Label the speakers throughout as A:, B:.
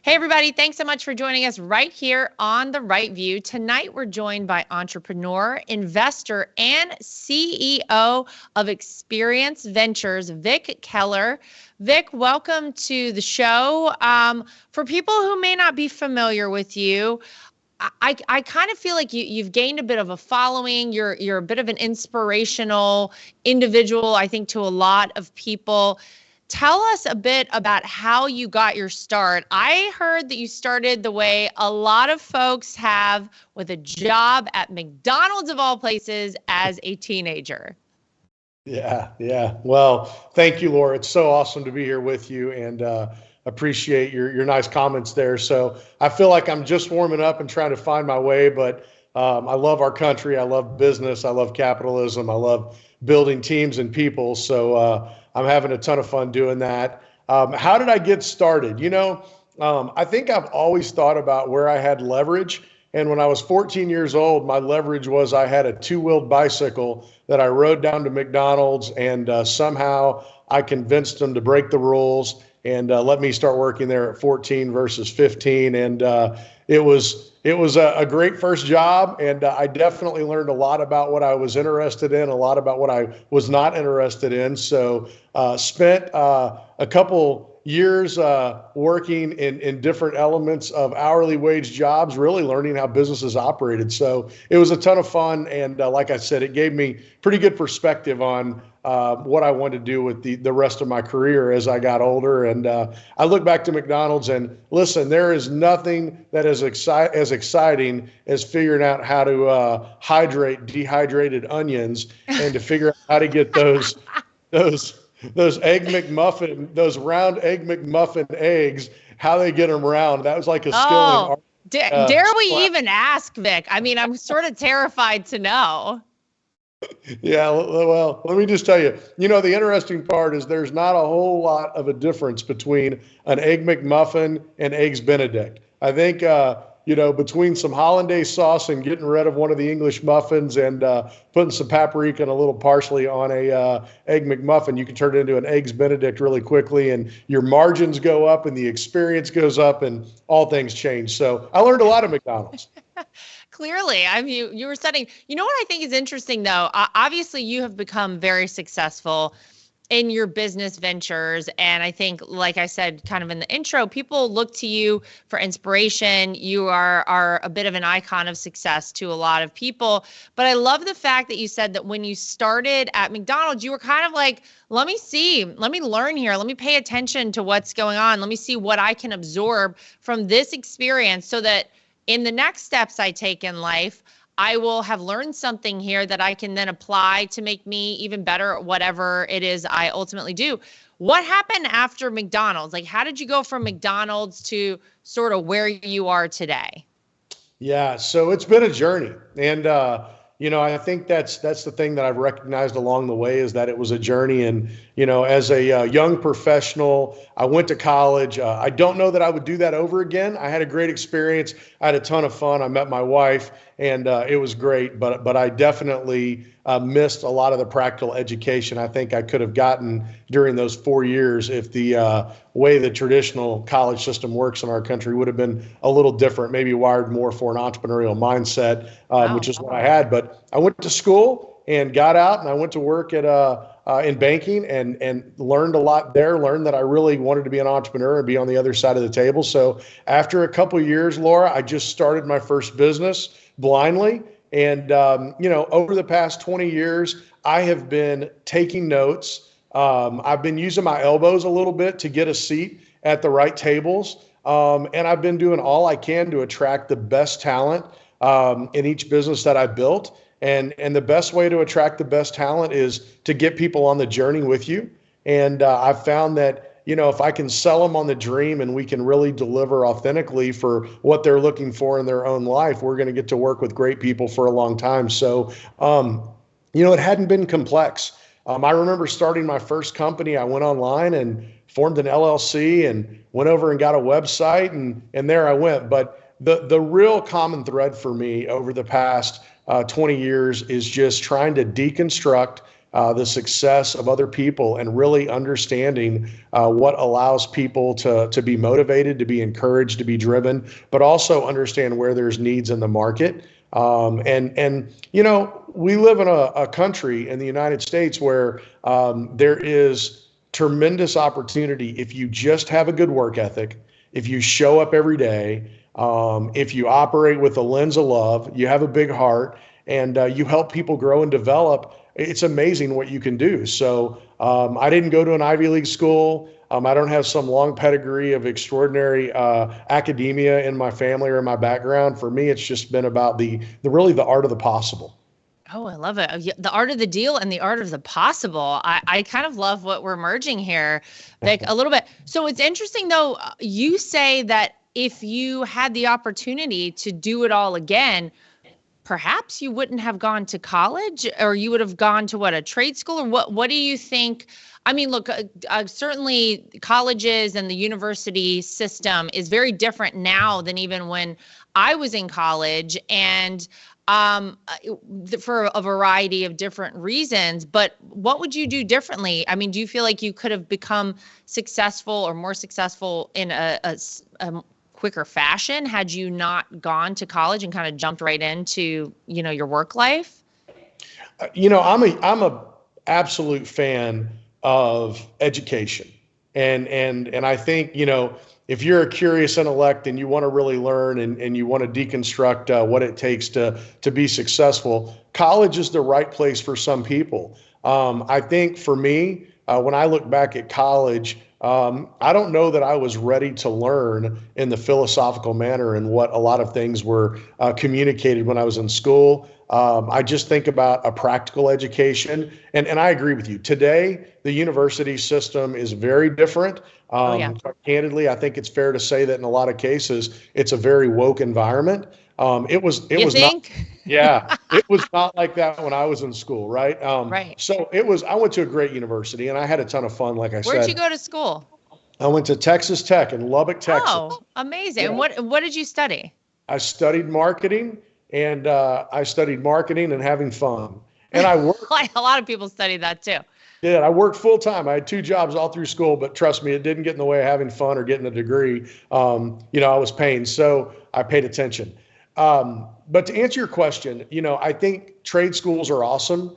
A: Hey, everybody. Thanks so much for joining us right here on The Right View. Tonight, we're joined by entrepreneur, investor, and CEO of Experience Ventures, Vic Keller. Vic, welcome to the show. For people who may not be familiar with you, I kind of feel like you've gained a bit of a following. You're a bit of an inspirational individual, I think, to a lot of people. Tell us a bit about how you got your start. I heard that you started the way a lot of folks have, with a job at McDonald's of all places as a teenager.
B: Yeah. Well, thank you, Laura. It's so awesome to be here with you, and appreciate your nice comments there. So I feel like I'm just warming up and trying to find my way, but I love our country. I love business. I love capitalism. I love building teams and people. So I'm having a ton of fun doing that. How did I get started? I think I've always thought about where I had leverage. And when I was 14 years old, my leverage was I had a two-wheeled bicycle that I rode down to McDonald's, and somehow I convinced them to break the rules and let me start working there at 14 versus 15. And it was a great first job, and I definitely learned a lot about what I was interested in, a lot about what I was not interested in. So spent a couple years working in different elements of hourly wage jobs, really learning how businesses operated. So it was a ton of fun. And like I said, it gave me pretty good perspective on what I wanted to do with the rest of my career as I got older. And I look back to McDonald's and listen, there is nothing that is as exciting as figuring out how to hydrate dehydrated onions and to figure out how to get those egg McMuffin, those round egg McMuffin eggs, how they get them round. That was like a skill.
A: Dare we even ask, Vic? I mean, I'm sort of terrified to know.
B: Yeah, well, let me just tell you, the interesting part is there's not a whole lot of a difference between an egg McMuffin and eggs Benedict. I think, between some hollandaise sauce and getting rid of one of the English muffins and putting some paprika and a little parsley on a egg McMuffin, you can turn it into an eggs Benedict really quickly, and your margins go up and the experience goes up and all things change. So I learned a lot at McDonald's.
A: Clearly, I mean, you were studying. You know what I think is interesting, though? Obviously, you have become very successful in your business ventures. And I think, like I said, kind of in the intro, people look to you for inspiration. You are a bit of an icon of success to a lot of people. But I love the fact that you said that when you started at McDonald's, you were kind of like, let me learn here. Let me pay attention to what's going on. Let me see what I can absorb from this experience so that in the next steps I take in life, I will have learned something here that I can then apply to make me even better at whatever it is I ultimately do. What happened after McDonald's? Like, how did you go from McDonald's to sort of where you are today?
B: Yeah, so it's been a journey. And, I think that's the thing that I've recognized along the way is that it was a journey. And, as a young professional, I went to college. I don't know that I would do that over again. I had a great experience. I had a ton of fun. I met my wife, and it was great. But I definitely missed a lot of the practical education I think I could have gotten during those 4 years if the way the traditional college system works in our country would have been a little different, maybe wired more for an entrepreneurial mindset, which is what I had. But I went to school and got out, and I went to work at in banking and learned a lot there, learned that I really wanted to be an entrepreneur and be on the other side of the table. So after a couple of years, Laura, I just started my first business blindly. And, over the past 20 years, I have been taking notes. I've been using my elbows a little bit to get a seat at the right tables. And I've been doing all I can to attract the best talent in each business that I built. And the best way to attract the best talent is to get people on the journey with you. And I've found that, if I can sell them on the dream and we can really deliver authentically for what they're looking for in their own life, we're going to get to work with great people for a long time. So, it hadn't been complex. I remember starting my first company. I went online and formed an LLC and went over and got a website, and there I went. But the real common thread for me over the past 20 years is just trying to deconstruct the success of other people and really understanding what allows people to be motivated, to be encouraged, to be driven, but also understand where there's needs in the market. And you know, we live in a country in the United States where there is tremendous opportunity if you just have a good work ethic, if you show up every day, if you operate with a lens of love, you have a big heart, and you help people grow and develop. It's amazing what you can do. So I didn't go to an Ivy League school. I don't have some long pedigree of extraordinary academia in my family or in my background. For me, it's just been about the really the art of the possible.
A: Oh, I love it. The art of the deal and the art of the possible. I kind of love what we're merging here, Vic, a little bit. So it's interesting, though, you say that if you had the opportunity to do it all again, perhaps you wouldn't have gone to college, or you would have gone to a trade school, or what do you think? I mean, look, certainly colleges and the university system is very different now than even when I was in college. And for a variety of different reasons, but what would you do differently? I mean, do you feel like you could have become successful or more successful in a quicker fashion had you not gone to college and kind of jumped right into, your work life?
B: I'm a absolute fan of education. And I think, if you're a curious intellect and you want to really learn and you want to deconstruct what it takes to be successful, college is the right place for some people. I think for me, when I look back at college, I don't know that I was ready to learn in the philosophical manner and what a lot of things were communicated when I was in school. I just think about a practical education. And I agree with you. Today, the university system is very different. Quite candidly, I think it's fair to say that in a lot of cases, it's a very woke environment. It was not, yeah, it was not like that when I was in school, right?
A: Right.
B: So I went to a great university and I had a ton of fun, like I said.
A: Where'd you go to school?
B: I went to Texas Tech in Lubbock, Texas.
A: Oh, amazing. Yeah. What did you study?
B: I studied marketing and having fun. And I worked.
A: A lot of people study that too.
B: Yeah, I worked full time. I had 2 jobs all through school, but trust me, it didn't get in the way of having fun or getting a degree. I was paying, so I paid attention. But to answer your question, I think trade schools are awesome,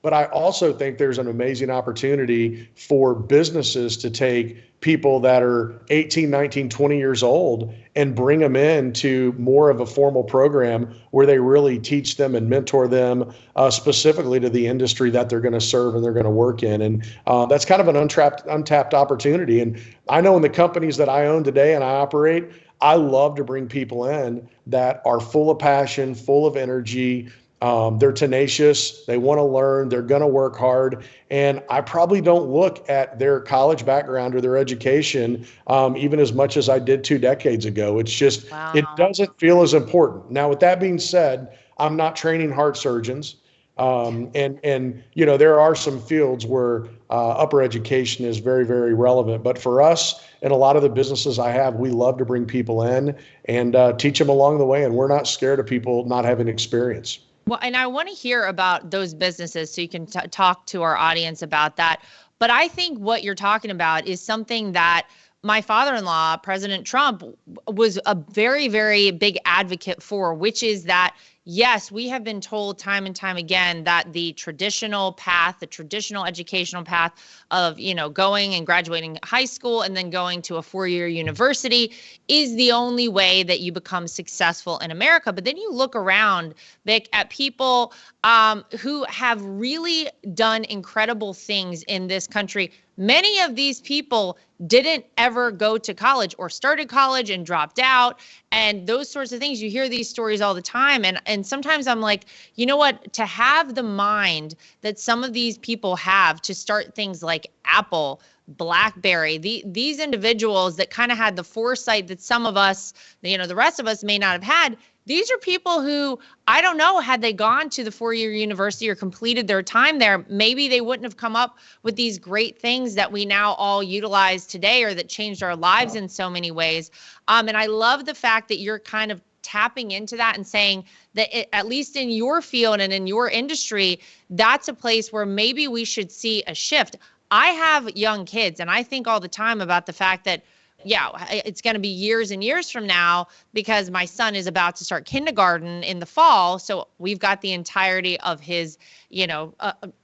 B: but I also think there's an amazing opportunity for businesses to take people that are 18, 19, 20 years old and bring them into more of a formal program where they really teach them and mentor them specifically to the industry that they're going to serve and they're going to work in. And that's kind of an untapped opportunity. And I know in the companies that I own today and I operate, I love to bring people in that are full of passion, full of energy. They're tenacious. They want to learn. They're going to work hard. And I probably don't look at their college background or their education even as much as I did 2 decades ago. It's just, It doesn't feel as important. Now, with that being said, I'm not training heart surgeons. There are some fields where upper education is very, very relevant. But for us and a lot of the businesses I have, we love to bring people in and teach them along the way. And we're not scared of people not having experience.
A: Well, and I want to hear about those businesses so you can talk to our audience about that. But I think what you're talking about is something that my father-in-law, President Trump, was a very, very big advocate for, which is that, yes, we have been told time and time again that the traditional path, the traditional educational path of, going and graduating high school and then going to a 4-year university is the only way that you become successful in America. But then you look around, Vic, at people who have really done incredible things in this country. Many of these people didn't ever go to college or started college and dropped out and those sorts of things. You hear these stories all the time. And sometimes I'm like, you know what, to have the mind that some of these people have to start things like Apple, BlackBerry, these individuals that kind of had the foresight that some of us, the rest of us may not have had. These are people who, I don't know, had they gone to the 4-year university or completed their time there, maybe they wouldn't have come up with these great things that we now all utilize today or that changed our lives in so many ways. And I love the fact that you're kind of tapping into that and saying that at least in your field and in your industry, that's a place where maybe we should see a shift. I have young kids, and I think all the time about the fact that, yeah, it's going to be years and years from now because my son is about to start kindergarten in the fall. So we've got the entirety of his,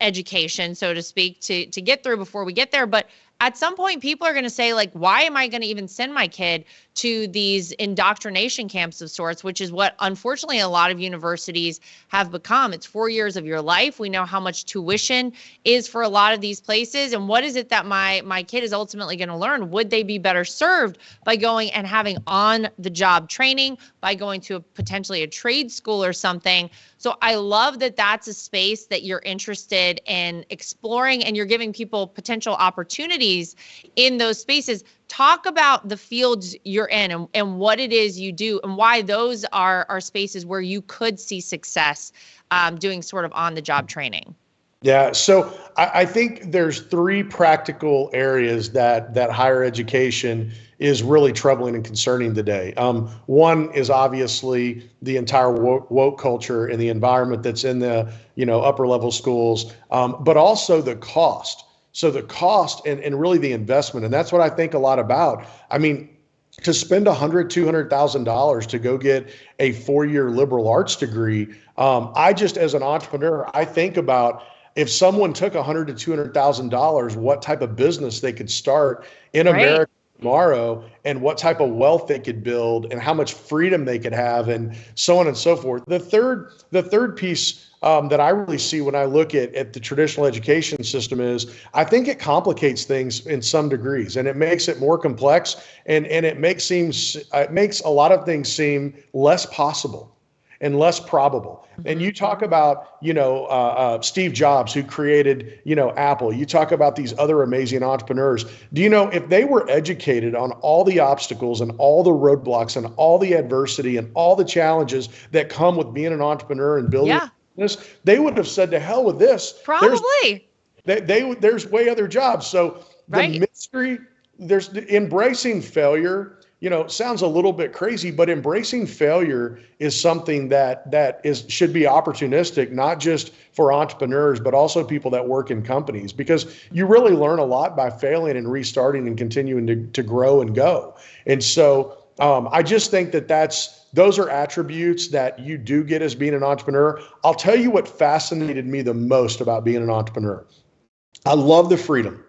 A: education, so to speak, to get through before we get there. But at some point, people are going to say, like, why am I going to even send my kid to these indoctrination camps of sorts, which is what, unfortunately, a lot of universities have become. It's 4 years of your life. We know how much tuition is for a lot of these places. And what is it that my kid is ultimately going to learn? Would they be better served by going and having on-the-job training, by going to potentially a trade school or something? So I love that that's a space that you're interested in exploring, and you're giving people potential opportunities in those spaces. Talk about the fields you're in and what it is you do and why those are spaces where you could see success doing sort of on-the-job training.
B: Yeah, so I think there's three practical areas that higher education is really troubling and concerning today. One is obviously the entire woke culture and the environment that's in the upper level schools, but also the cost. So the cost and really the investment, and that's what I think a lot about. I mean, to spend $200,000 to go get a 4-year liberal arts degree, I just, as an entrepreneur, I think about, if someone took $100,000 to $200,000, what type of business they could start in America tomorrow, and what type of wealth they could build, and how much freedom they could have, and so on and so forth. The third piece that I really see when I look at the traditional education system is, I think it complicates things in some degrees, and it makes it more complex, and it makes a lot of things seem less possible and less probable. And you talk about, Steve Jobs, who created, Apple. You talk about these other amazing entrepreneurs. Do you know, if they were educated on all the obstacles and all the roadblocks and all the adversity and all the challenges that come with being an entrepreneur and building a business, they would have said, to hell with this.
A: Probably.
B: There's way other jobs. So the mystery, there's embracing failure. Sounds a little bit crazy, but embracing failure is something that should be opportunistic, not just for entrepreneurs, but also people that work in companies, because you really learn a lot by failing and restarting and continuing to grow and go. And so I just think those are attributes that you do get as being an entrepreneur. I'll tell you what fascinated me the most about being an entrepreneur. I love the freedom.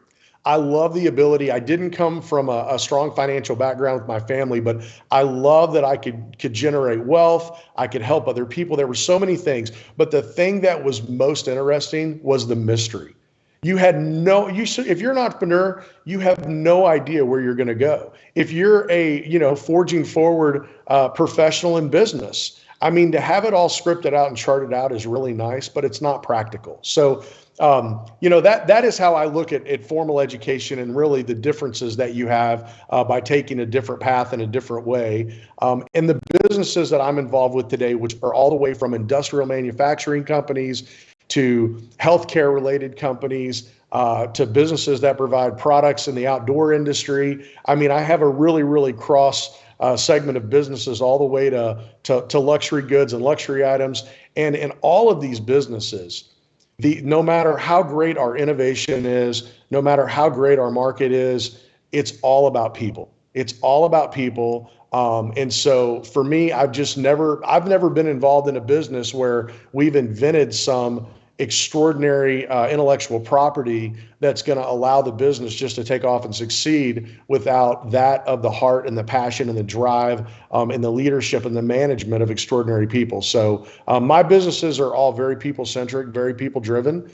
B: I love the ability. I didn't come from a strong financial background with my family, but I love that I could generate wealth. I could help other people. There were so many things, but the thing that was most interesting was the mystery. If you're an entrepreneur, you have no idea where you're going to go. If you're a, forging forward professional in business, I mean, to have it all scripted out and charted out is really nice, but it's not practical. So, that is how I look at formal education, and really the differences that you have by taking a different path in a different way. And the businesses that I'm involved with today, which are all the way from industrial manufacturing companies to healthcare related companies, to businesses that provide products in the outdoor industry. I mean, I have a really, really cross segment of businesses all the way to luxury goods and luxury items. And in all of these businesses, no matter how great our innovation is, no matter how great our market is, it's all about people. It's all about people. And so for me, I've never been involved in a business where we've invented some extraordinary intellectual property that's going to allow the business just to take off and succeed without that of the heart and the passion and the drive and the leadership and the management of extraordinary people. So my businesses are all very people-centric, very people-driven.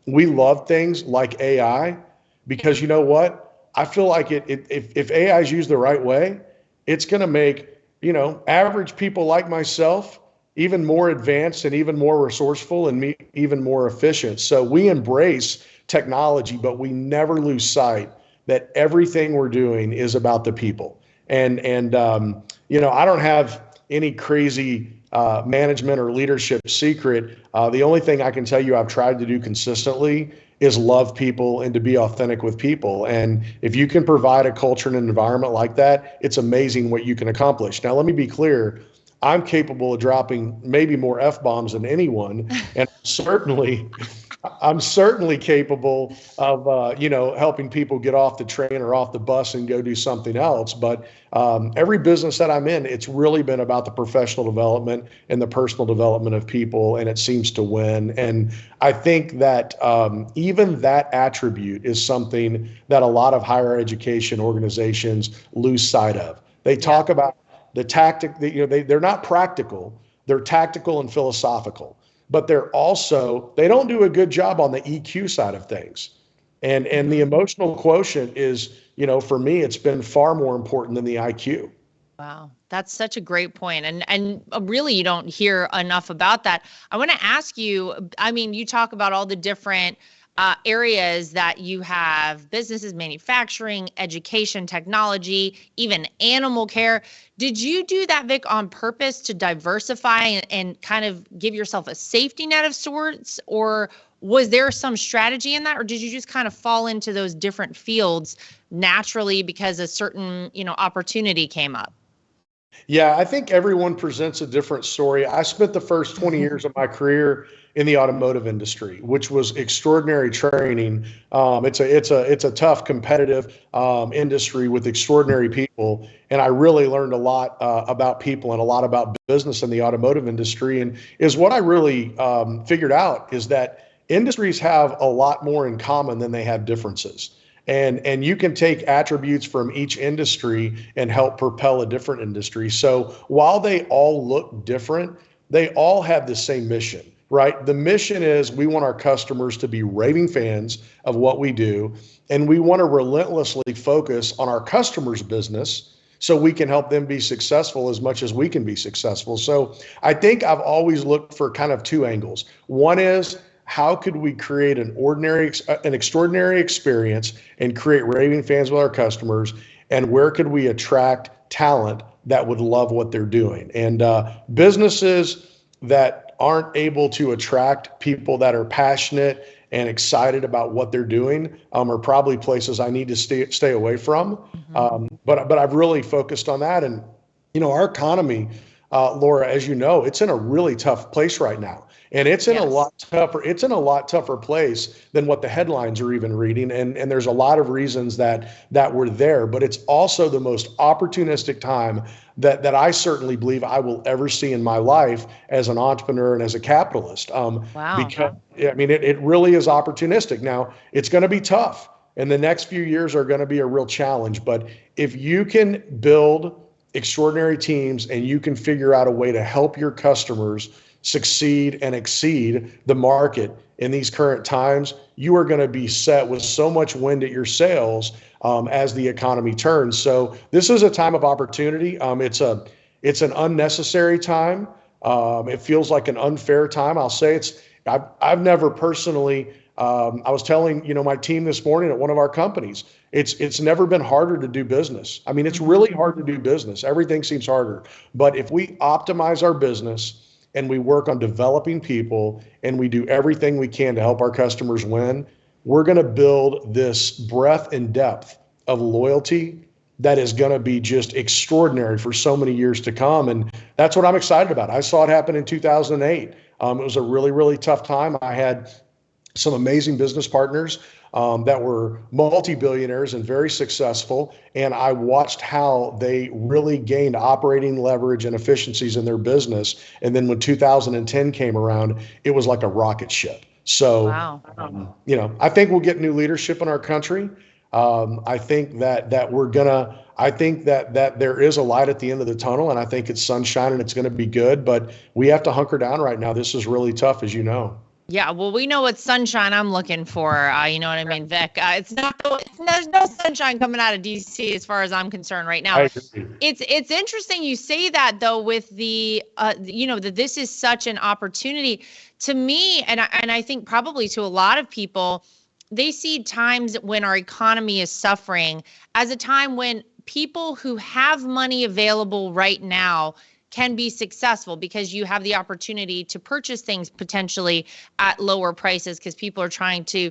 B: We love things like AI because, you know what? I feel like if AI is used the right way, it's going to make, average people like myself even more advanced and even more resourceful and even more efficient. So we embrace technology, but we never lose sight that everything we're doing is about the people. And I don't have any crazy management or leadership secret. The only thing I can tell you I've tried to do consistently is love people and to be authentic with people. And if you can provide a culture and an environment like that, it's amazing what you can accomplish. Now, let me be clear. I'm capable of dropping maybe more F-bombs than anyone. And I'm certainly capable of, helping people get off the train or off the bus and go do something else. But every business that I'm in, it's really been about the professional development and the personal development of people, and it seems to win. And I think that even that attribute is something that a lot of higher education organizations lose sight of. They talk about the tactic that, they're not practical, they're tactical and philosophical, but they don't do a good job on the EQ side of things. And the emotional quotient is, for me, it's been far more important than the IQ.
A: Wow, that's such a great point. And really, you don't hear enough about that. I want to ask you, I mean, you talk about all the different areas that you have: businesses, manufacturing, education, technology, even animal care. Did you do that, Vic, on purpose to diversify and kind of give yourself a safety net of sorts? Or was there some strategy in that? Or did you just kind of fall into those different fields naturally because a certain, opportunity came up?
B: Yeah, I think everyone presents a different story. I spent the first 20 years of my career in the automotive industry, which was extraordinary training. It's a tough, competitive industry with extraordinary people, and I really learned a lot about people and a lot about business in the automotive industry. And is what I really figured out is that industries have a lot more in common than they have differences. And you can take attributes from each industry and help propel a different industry. So while they all look different, they all have the same mission, right? The mission is we want our customers to be raving fans of what we do, and we want to relentlessly focus on our customers' business so we can help them be successful as much as we can be successful. So I think I've always looked for kind of two angles. One is, how could we create an extraordinary experience and create raving fans with our customers? And where could we attract talent that would love what they're doing? And businesses that aren't able to attract people that are passionate and excited about what they're doing are probably places I need to stay away from. But I've really focused on that. And, our economy, Laura, as you know, it's in a really tough place right now. And it's in a lot tougher. It's in a lot tougher place than what the headlines are even reading. And there's a lot of reasons that we're there. But it's also the most opportunistic time that I certainly believe I will ever see in my life as an entrepreneur and as a capitalist.
A: Wow.
B: Because it really is opportunistic. Now, it's going to be tough, and the next few years are going to be a real challenge. But if you can build extraordinary teams and you can figure out a way to help your customers succeed and exceed the market in these current times, you are going to be set with so much wind at your sails as the economy turns. So this is a time of opportunity. It's an unnecessary time. It feels like an unfair time. I'll say I've never personally. I was telling my team this morning at one of our companies, it's never been harder to do business. I mean, it's really hard to do business. Everything seems harder. But if we optimize our business and we work on developing people and we do everything we can to help our customers win, we're going to build this breadth and depth of loyalty that is going to be just extraordinary for so many years to come. And that's what I'm excited about. I saw it happen in 2008. It was a really, really tough time. I had some amazing business partners that were multi-billionaires and very successful. And I watched how they really gained operating leverage and efficiencies in their business. And then when 2010 came around, it was like a rocket ship. So,
A: wow.
B: I think we'll get new leadership in our country. I think that there is a light at the end of the tunnel, and I think it's sunshine and it's going to be good, but we have to hunker down right now. This is really tough, as you know.
A: Yeah, well, we know what sunshine I'm looking for. You know what I mean, Vic? There's no sunshine coming out of DC as far as I'm concerned right now. It's interesting you say that, though, with the that this is such an opportunity to me, and I think probably to a lot of people. They see times when our economy is suffering as a time when people who have money available right now can be successful because you have the opportunity to purchase things potentially at lower prices because people are trying to,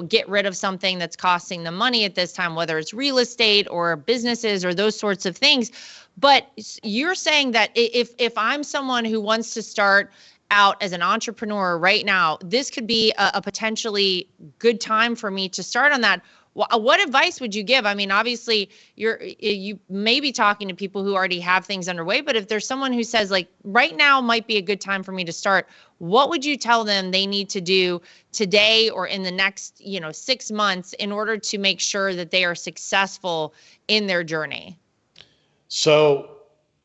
A: get rid of something that's costing them money at this time, whether it's real estate or businesses or those sorts of things. But you're saying that if I'm someone who wants to start out as an entrepreneur right now, this could be a potentially good time for me to start on that. What advice would you give? I mean, obviously you may be talking to people who already have things underway, but if there's someone who says like right now might be a good time for me to start, what would you tell them they need to do today or in the next, 6 months in order to make sure that they are successful in their journey?
B: So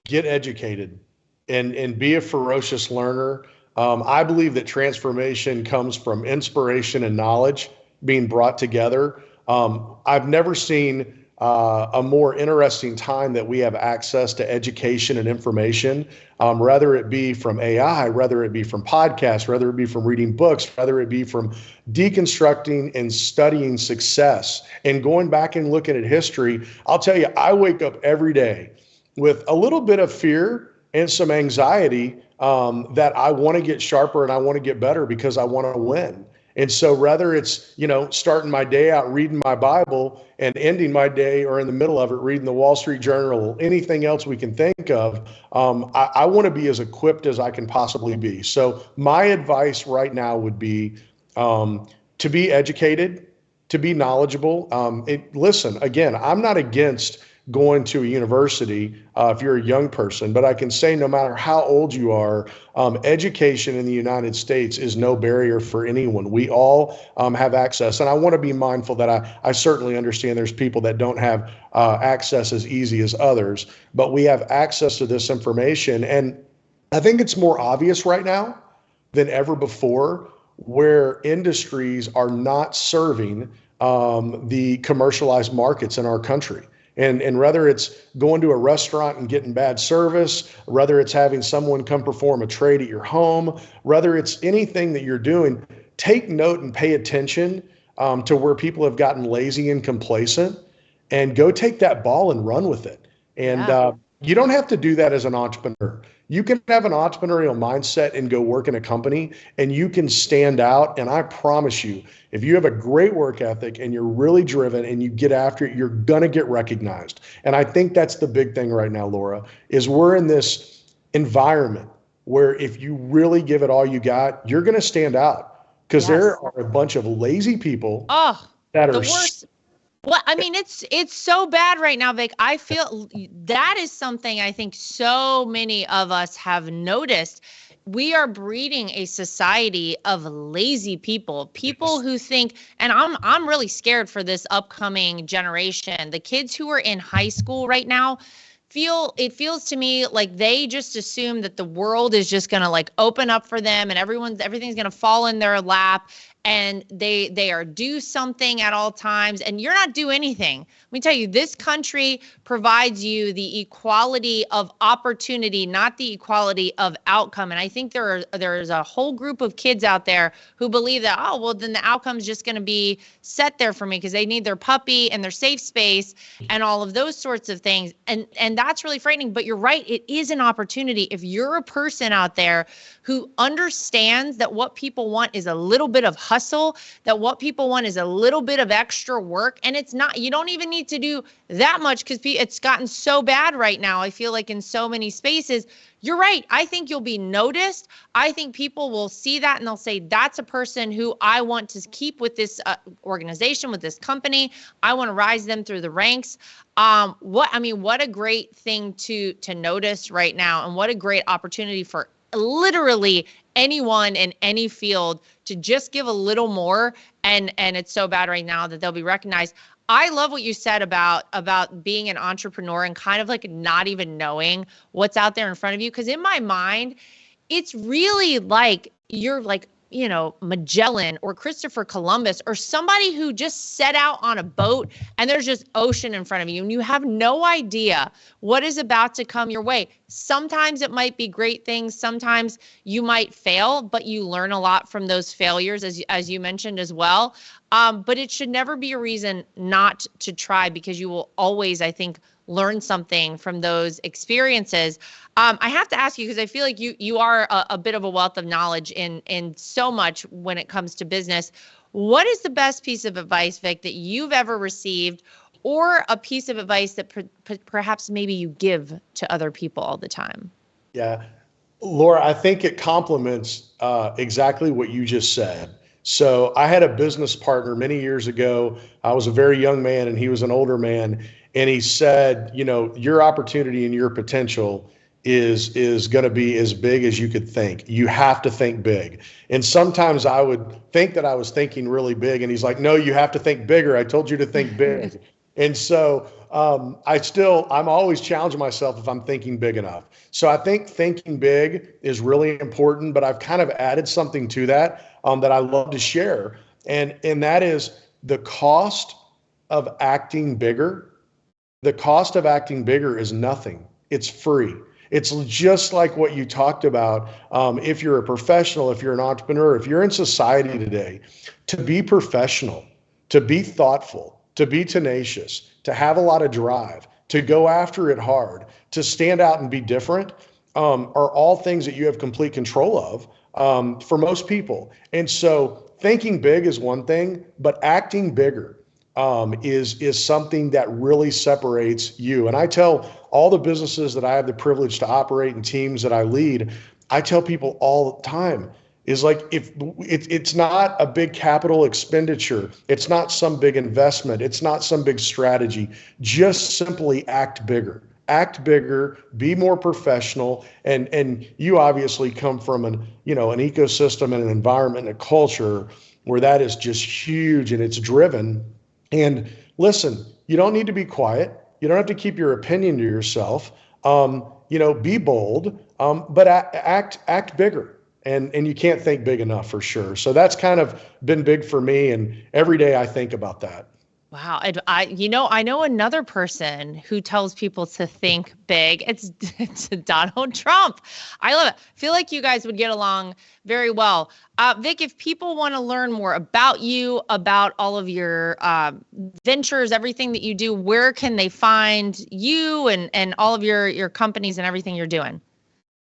B: get educated and be a ferocious learner. I believe that transformation comes from inspiration and knowledge being brought together. I've never seen a more interesting time that we have access to education and information, whether it be from AI, whether it be from podcasts, whether it be from reading books, whether it be from deconstructing and studying success and going back and looking at history. I'll tell you, I wake up every day with a little bit of fear and some anxiety that I want to get sharper and I want to get better because I want to win. And so whether it's, starting my day out reading my Bible and ending my day or in the middle of it reading the Wall Street Journal, anything else we can think of, I want to be as equipped as I can possibly be. So my advice right now would be to be educated, to be knowledgeable. Listen, again, I'm not against going to a university if you're a young person, but I can say no matter how old you are, education in the United States is no barrier for anyone. We all have access. And I want to be mindful that I certainly understand there's people that don't have access as easy as others, but we have access to this information. And I think it's more obvious right now than ever before where industries are not serving the commercialized markets in our country. And whether it's going to a restaurant and getting bad service, whether it's having someone come perform a trade at your home, whether it's anything that you're doing, take note and pay attention to where people have gotten lazy and complacent, and go take that ball and run with it. And you don't have to do that as an entrepreneur. You can have an entrepreneurial mindset and go work in a company and you can stand out. And I promise you, if you have a great work ethic and you're really driven and you get after it, you're going to get recognized. And I think that's the big thing right now, Laura, is we're in this environment where if you really give it all you got, you're going to stand out because there are a bunch of lazy people that are
A: the worst. Well, I mean, it's so bad right now, Vic. I feel that is something I think so many of us have noticed. We are breeding a society of lazy people who think, and I'm really scared for this upcoming generation. The kids who are in high school right now feels to me like they just assume that the world is just going to like open up for them and everything's going to fall in their lap. And they are due something at all times, and you're not due anything. Let me tell you, this country provides you the equality of opportunity, not the equality of outcome. And I think there's a whole group of kids out there who believe that, oh, well, then the outcome's just going to be set there for me because they need their puppy and their safe space and all of those sorts of things. And that's really frightening. But you're right, it is an opportunity. If you're a person out there who understands that what people want is a little bit of hustle, that what people want is a little bit of extra work. And it's not, you don't even need to do that much because it's gotten so bad right now. I feel like in so many spaces, you're right. I think you'll be noticed. I think people will see that and they'll say, that's a person who I want to keep with this organization, with this company. I want to rise them through the ranks. What a great thing to notice right now, and what a great opportunity for literally anyone in any field to just give a little more. And it's so bad right now that they'll be recognized. I love what you said about being an entrepreneur and kind of like not even knowing what's out there in front of you. Because in my mind, it's really like you're like, Magellan or Christopher Columbus or somebody who just set out on a boat and there's just ocean in front of you and you have no idea what is about to come your way. Sometimes it might be great things. Sometimes you might fail, but you learn a lot from those failures, as you mentioned as well. But it should never be a reason not to try, because you will always, I think, learn something from those experiences. I have to ask you, because I feel like you are a bit of a wealth of knowledge in so much when it comes to business. What is the best piece of advice, Vic, that you've ever received, or a piece of advice that perhaps maybe you give to other people all the time?
B: Yeah. Laura, I think it complements exactly what you just said. So I had a business partner many years ago. I was a very young man and he was an older man. And he said, your opportunity and your potential is going to be as big as you could think. You have to think big. And sometimes I would think that I was thinking really big. And he's like, no, you have to think bigger. I told you to think big. And so I'm always challenging myself if I'm thinking big enough. So I think thinking big is really important, but I've kind of added something to that that I love to share. And that is the cost of acting bigger. The cost of acting bigger is nothing. It's free. It's just like what you talked about. If you're a professional, if you're an entrepreneur, if you're in society today, to be professional, to be thoughtful, to be tenacious, to have a lot of drive, to go after it hard, to stand out and be different, are all things that you have complete control of for most people. And so thinking big is one thing, but acting bigger is something that really separates you. And I tell all the businesses that I have the privilege to operate and teams that I lead, I tell people all the time, is like, if it's not a big capital expenditure, it's not some big investment, it's not some big strategy, just simply act bigger. Act bigger, be more professional, and you obviously come from an ecosystem and an environment and a culture where that is just huge and it's driven. And listen, you don't need to be quiet. You don't have to keep your opinion to yourself. Be bold, but act bigger. And you can't think big enough, for sure. So that's kind of been big for me. And every day I think about that.
A: Wow. I know another person who tells people to think big. It's Donald Trump. I love it. I feel like you guys would get along very well. Vic, if people want to learn more about you, about all of your ventures, everything that you do, where can they find you and all of your companies and everything you're doing?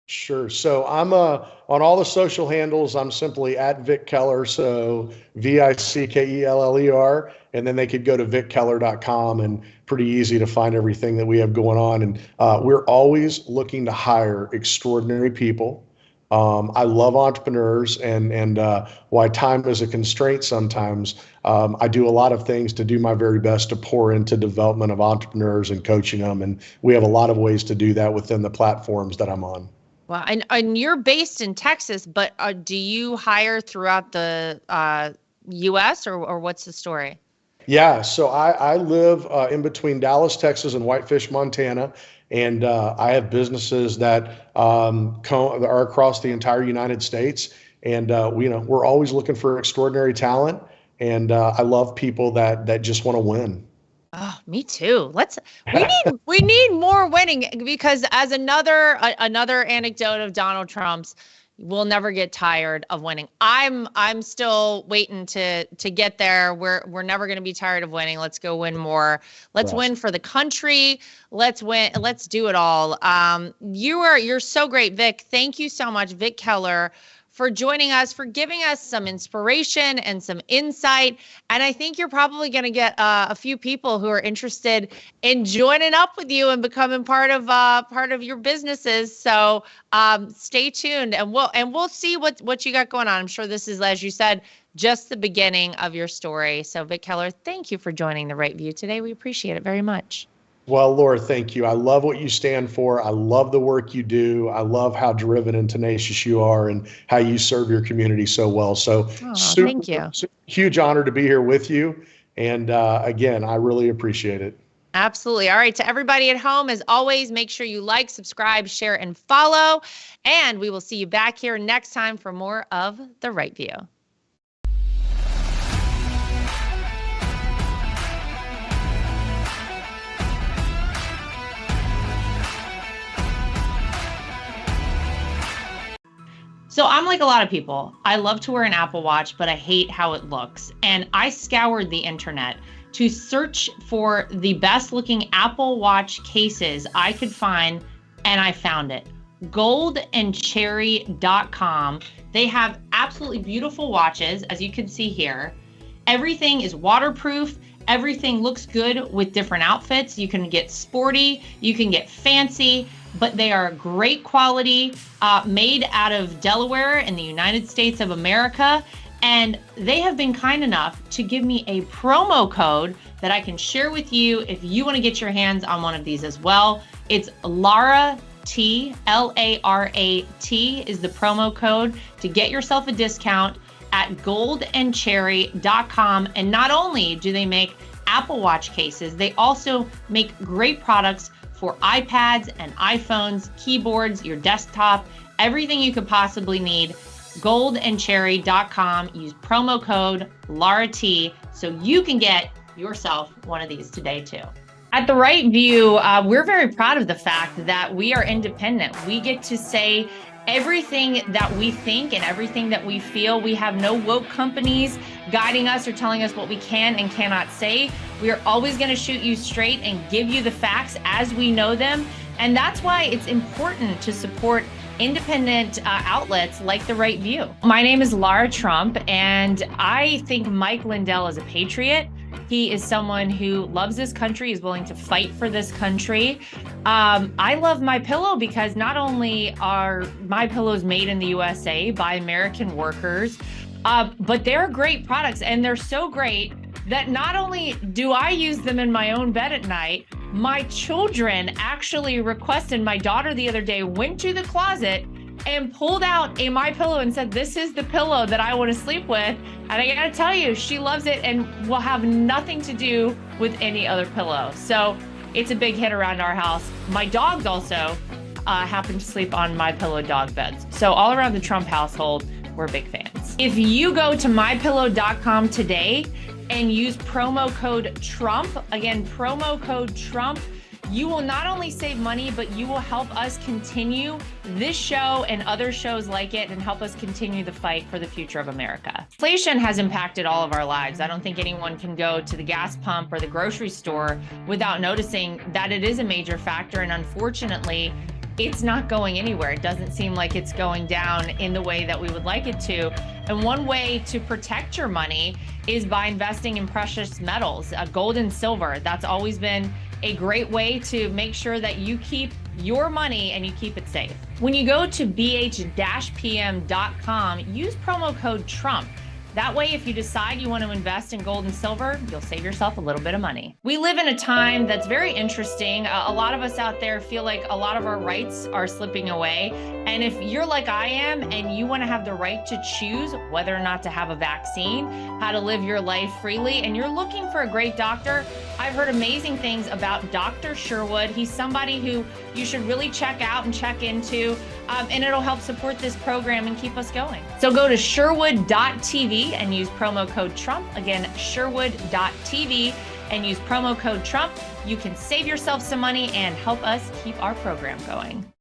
B: Sure. So I'm on all the social handles. I'm simply at Vic Keller. So VICKELLER. And then they could go to vickeller.com, and pretty easy to find everything that we have going on. And we're always looking to hire extraordinary people. I love entrepreneurs, and why time is a constraint sometimes, I do a lot of things to do my very best to pour into development of entrepreneurs and coaching them. And we have a lot of ways to do that within the platforms that I'm on.
A: Well, and you're based in Texas, but do you hire throughout the U.S. or what's the story?
B: Yeah, so I live in between Dallas, Texas, and Whitefish, Montana, and I have businesses that are across the entire United States. And we're always looking for extraordinary talent, and I love people that just want to win.
A: Oh, me too. We need more winning, because as another anecdote of Donald Trump's, we'll never get tired of winning. I'm still waiting to get there. We're never going to be tired of winning. Let's go win more. Let's win for the country. Let's win. Let's do it all. You're so great, Vic. Thank you so much, Vic Keller, for joining us, for giving us some inspiration and some insight. And I think you're probably going to get a few people who are interested in joining up with you and becoming part of your businesses. So stay tuned, and we'll see what you got going on. I'm sure this is, as you said, just the beginning of your story. So Vic Keller, thank you for joining The Right View today. We appreciate it very much.
B: Well, Laura, thank you. I love what you stand for. I love the work you do. I love how driven and tenacious you are and how you serve your community so well. So
A: thank you.
B: Huge honor to be here with you. And again, I really appreciate it.
A: Absolutely. All right. To everybody at home, as always, make sure you like, subscribe, share, and follow. And we will see you back here next time for more of The Right View. So I'm like a lot of people. I love to wear an Apple Watch, but I hate how it looks. And I scoured the internet to search for the best looking Apple Watch cases I could find, and I found it. goldandcherry.com. They have absolutely beautiful watches, as you can see here. Everything is waterproof. Everything looks good with different outfits. You can get sporty, you can get fancy, but they are great quality, made out of Delaware in the United States of America. And they have been kind enough to give me a promo code that I can share with you if you want to get your hands on one of these as well. It's Lara T, L-A-R-A-T is the promo code to get yourself a discount at goldandcherry.com. And not only do they make Apple Watch cases, they also make great products for iPads and iPhones, keyboards, your desktop, everything you could possibly need. goldandcherry.com. Use promo code LARAT so you can get yourself one of these today too. At The Right View, we're very proud of the fact that we are independent. We get to say everything that we think and everything that we feel. We have no woke companies guiding us or telling us what we can and cannot say. We are always going to shoot you straight and give you the facts as we know them. And that's why it's important to support independent outlets like The Right View. My name is Lara Trump, and I think Mike Lindell is a patriot. He is someone who loves this country, is willing to fight for this country. I love MyPillow because not only are MyPillows made in the USA by American workers, but they're great products, and they're so great that not only do I use them in my own bed at night, my children actually requested. My daughter the other day went to the closet and pulled out a MyPillow and said, "This is the pillow that I want to sleep with." And I gotta tell you, she loves it and will have nothing to do with any other pillow. So it's a big hit around our house. My dogs also happen to sleep on MyPillow dog beds. So all around the Trump household, we're big fans. If you go to mypillow.com today and use promo code Trump, again, promo code Trump, you will not only save money, but you will help us continue this show and other shows like it and help us continue the fight for the future of America. Inflation has impacted all of our lives. I don't think anyone can go to the gas pump or the grocery store without noticing that it is a major factor. And unfortunately, it's not going anywhere. It doesn't seem like it's going down in the way that we would like it to. And one way to protect your money is by investing in precious metals, gold and silver. That's always been a great way to make sure that you keep your money and you keep it safe. When you go to bh-pm.com, use promo code Trump. That way, if you decide you want to invest in gold and silver, you'll save yourself a little bit of money. We live in a time that's very interesting. A lot of us out there feel like a lot of our rights are slipping away. And if you're like I am and you want to have the right to choose whether or not to have a vaccine, how to live your life freely, and you're looking for a great doctor, I've heard amazing things about Dr. Sherwood. He's somebody who you should really check out and check into, and it'll help support this program and keep us going. So go to sherwood.tv and use promo code Trump. Again, sherwood.tv and use promo code Trump. You can save yourself some money and help us keep our program going.